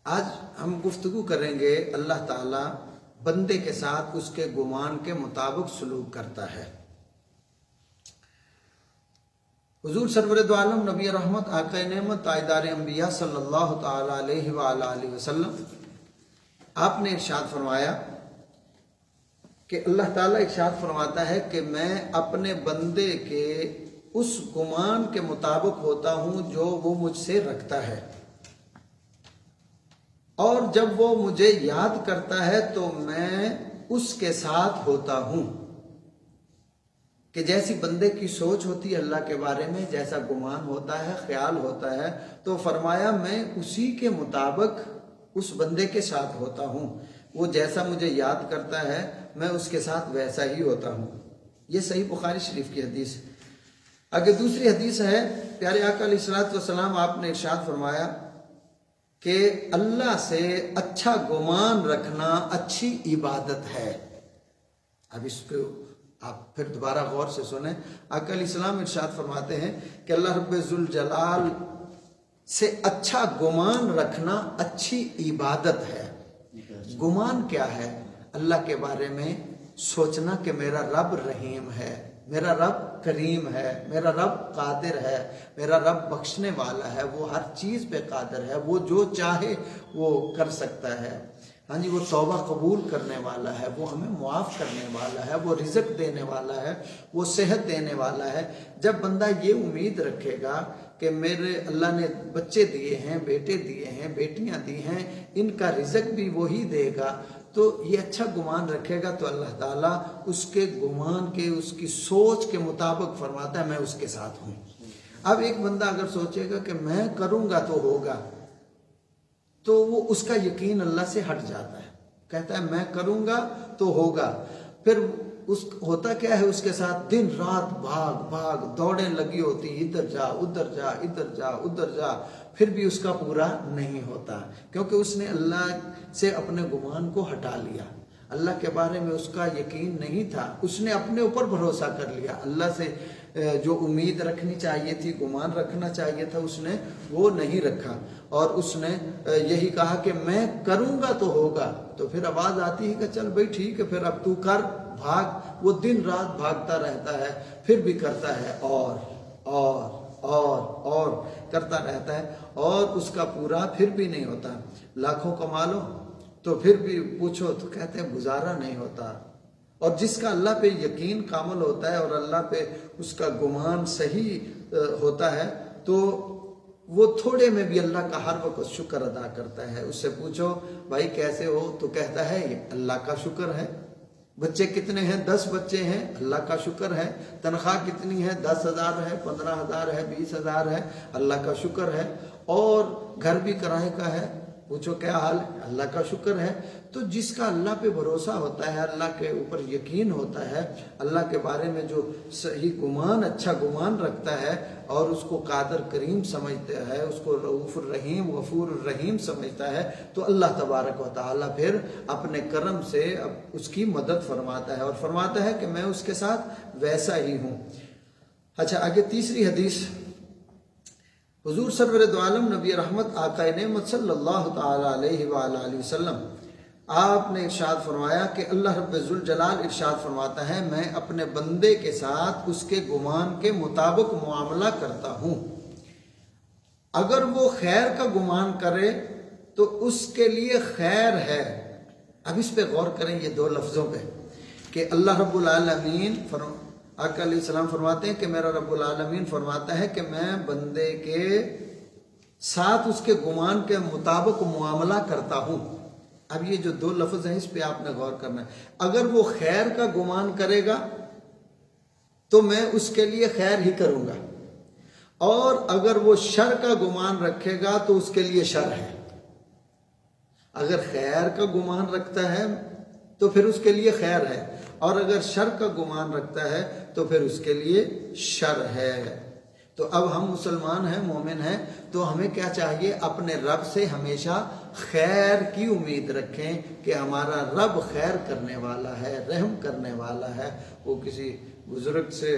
آج ہم گفتگو کریں گے اللہ تعالیٰ بندے کے ساتھ اس کے گمان کے مطابق سلوک کرتا ہے۔ حضور سرور دو عالم نبی رحمت آقا نعمت تاجدار انبیاء صلی اللہ تعالی علیہ وآلہ وسلم آپ نے ارشاد فرمایا کہ اللہ تعالیٰ ارشاد فرماتا ہے کہ میں اپنے بندے کے اس گمان کے مطابق ہوتا ہوں جو وہ مجھ سے رکھتا ہے، اور جب وہ مجھے یاد کرتا ہے تو میں اس کے ساتھ ہوتا ہوں۔ کہ جیسی بندے کی سوچ ہوتی ہے اللہ کے بارے میں، جیسا گمان ہوتا ہے، خیال ہوتا ہے، تو فرمایا میں اسی کے مطابق اس بندے کے ساتھ ہوتا ہوں۔ وہ جیسا مجھے یاد کرتا ہے میں اس کے ساتھ ویسا ہی ہوتا ہوں۔ یہ صحیح بخاری شریف کی حدیث۔ آگے دوسری حدیث ہے، پیارے آقا علیہ الصلوۃ والسلام آپ نے ارشاد فرمایا کہ اللہ سے اچھا گمان رکھنا اچھی عبادت ہے۔ اب اس کو آپ پھر دوبارہ غور سے سنیں۔ آقا علیہ السلام ارشاد فرماتے ہیں کہ اللہ رب ذوالجلال سے اچھا گمان رکھنا اچھی عبادت ہے۔ گمان کیا ہے؟ اللہ کے بارے میں سوچنا کہ میرا رب رحیم ہے، میرا رب کریم ہے، میرا رب قادر ہے، میرا رب بخشنے والا ہے، وہ ہر چیز پہ قادر ہے، وہ جو چاہے وہ کر سکتا ہے۔ ہاں جی، وہ توبہ قبول کرنے والا ہے، وہ ہمیں معاف کرنے والا ہے، وہ رزق دینے والا ہے، وہ صحت دینے والا ہے۔ جب بندہ یہ امید رکھے گا کہ میرے اللہ نے بچے دیے ہیں، بیٹے دیے ہیں، بیٹیاں دی ہیں، ان کا رزق بھی وہی دے گا، تو یہ اچھا گمان رکھے گا تو اللہ تعالیٰ اس کے گمان کے، اس کی سوچ کے مطابق فرماتا ہے میں اس کے ساتھ ہوں۔ اب ایک بندہ اگر سوچے گا کہ میں کروں گا تو ہوگا، تو وہ اس کا یقین اللہ سے ہٹ جاتا ہے، کہتا ہے میں کروں گا تو ہوگا۔ پھر ہوتا کیا ہے اس کے ساتھ؟ دن رات بھاگ بھاگ دوڑیں لگی ہوتی، ادھر جا ادھر جا ادھر جا ادھر جا، پھر بھی اس کا پورا نہیں ہوتا، کیونکہ اس نے اللہ سے اپنے گمان کو ہٹا لیا۔ اللہ کے بارے میں اس کا یقین نہیں تھا، اس نے اپنے اوپر بھروسہ کر لیا۔ اللہ سے جو امید رکھنی چاہیے تھی، گمان رکھنا چاہیے تھا، اس نے وہ نہیں رکھا، اور اس نے یہی کہا کہ میں کروں گا تو ہوگا۔ تو پھر آواز آتی ہے کہ چل بھائی ٹھیک ہے، پھر اب تو کر، بھاگ۔ وہ دن رات بھاگتا رہتا ہے، پھر بھی کرتا ہے اور کرتا رہتا ہے، اور اس کا پورا پھر بھی نہیں ہوتا۔ لاکھوں کما لو تو پھر بھی پوچھو تو کہتے ہیں گزارا نہیں ہوتا۔ اور جس کا اللہ پہ یقین کامل ہوتا ہے اور اللہ پہ اس کا گمان صحیح ہوتا ہے، تو وہ تھوڑے میں بھی اللہ کا ہر وقت شکر ادا کرتا ہے۔ اس سے پوچھو بھائی کیسے ہو تو کہتا ہے یہ اللہ کا شکر ہے۔ بچے کتنے ہیں؟ 10 بچے ہیں، اللہ کا شکر ہے۔ تنخواہ کتنی ہے؟ 10,000 ہے، 15,000 ہے، 20,000 ہے، اللہ کا شکر ہے۔ اور گھر بھی کرائے کا ہے، پوچھو کیا حال ہے؟ اللہ کا شکر ہے۔ تو جس کا اللہ پہ بھروسہ ہوتا ہے، اللہ کے اوپر یقین ہوتا ہے، اللہ کے بارے میں جو صحیح گمان، اچھا گمان رکھتا ہے، اور اس کو قادر کریم سمجھتا ہے، اس کو رؤوف الرحیم غفور الرحیم سمجھتا ہے، تو اللہ تبارک و تعالیٰ پھر اپنے کرم سے اس کی مدد فرماتا ہے، اور فرماتا ہے کہ میں اس کے ساتھ ویسا ہی ہوں۔ اچھا، آگے تیسری حدیث، حضور سرور دو عالم نبی رحمت آقا نعمت صلی اللہ تعالی علیہ وآلہ وسلم آپ نے ارشاد فرمایا کہ اللہ رب ذوالجلال ارشاد فرماتا ہے میں اپنے بندے کے ساتھ اس کے گمان کے مطابق معاملہ کرتا ہوں۔ اگر وہ خیر کا گمان کرے تو اس کے لیے خیر ہے۔ اب اس پہ غور کریں، یہ 2 لفظوں پہ، کہ اللہ رب العالمین آقا علیہ السلام فرماتے ہیں کہ میرا رب العالمین فرماتا ہے کہ میں بندے کے ساتھ اس کے گمان کے مطابق معاملہ کرتا ہوں۔ اب یہ جو 2 لفظ ہیں اس پہ آپ نے غور کرنا ہے۔ اگر وہ خیر کا گمان کرے گا تو میں اس کے لیے خیر ہی کروں گا، اور اگر وہ شر کا گمان رکھے گا تو اس کے لیے شر ہے۔ اگر خیر کا گمان رکھتا ہے تو پھر اس کے لیے خیر ہے، اور اگر شر کا گمان رکھتا ہے تو پھر اس کے لیے شر ہے۔ تو اب ہم مسلمان ہیں، مومن ہیں، تو ہمیں کیا چاہیے؟ اپنے رب سے ہمیشہ خیر کی امید رکھیں کہ ہمارا رب خیر کرنے والا ہے، رحم کرنے والا ہے۔ وہ کسی بزرگ سے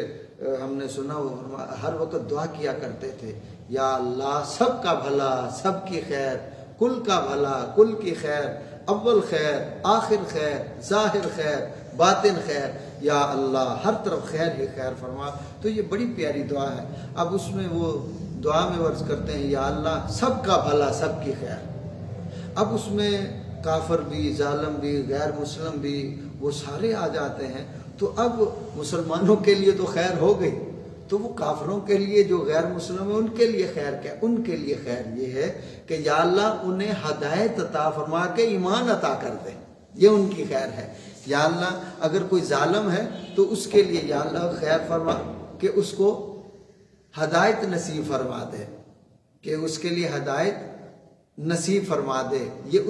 ہم نے سنا، وہ ہر وقت دعا کیا کرتے تھے، یا اللہ سب کا بھلا، سب کی خیر، کل کا بھلا، کل کی خیر، اول خیر، آخر خیر، ظاہر خیر، باطن خیر، یا اللہ ہر طرف خیر ہی خیر فرما۔ تو یہ بڑی پیاری دعا ہے۔ اب اس میں وہ دعا میں عرض کرتے ہیں یا اللہ سب کا بھلا، سب کی خیر۔ اب اس میں کافر بھی، ظالم بھی، غیر مسلم بھی، وہ سارے آ جاتے ہیں۔ تو اب مسلمانوں کے لیے تو خیر ہو گئی، تو وہ کافروں کے لیے جو غیر مسلم ہیں ان کے لیے خیر کیا؟ ان کے لیے خیر یہ ہے کہ یا اللہ انہیں ہدایت عطا فرما کے ایمان عطا کر دے، یہ ان کی خیر ہے۔ یا اللہ اگر کوئی ظالم ہے تو اس کے لیے یا اللہ خیر فرما کہ اس کو ہدایت نصیب فرما دے، کہ اس کے لیے ہدایت نصیب فرما دے، یہ اس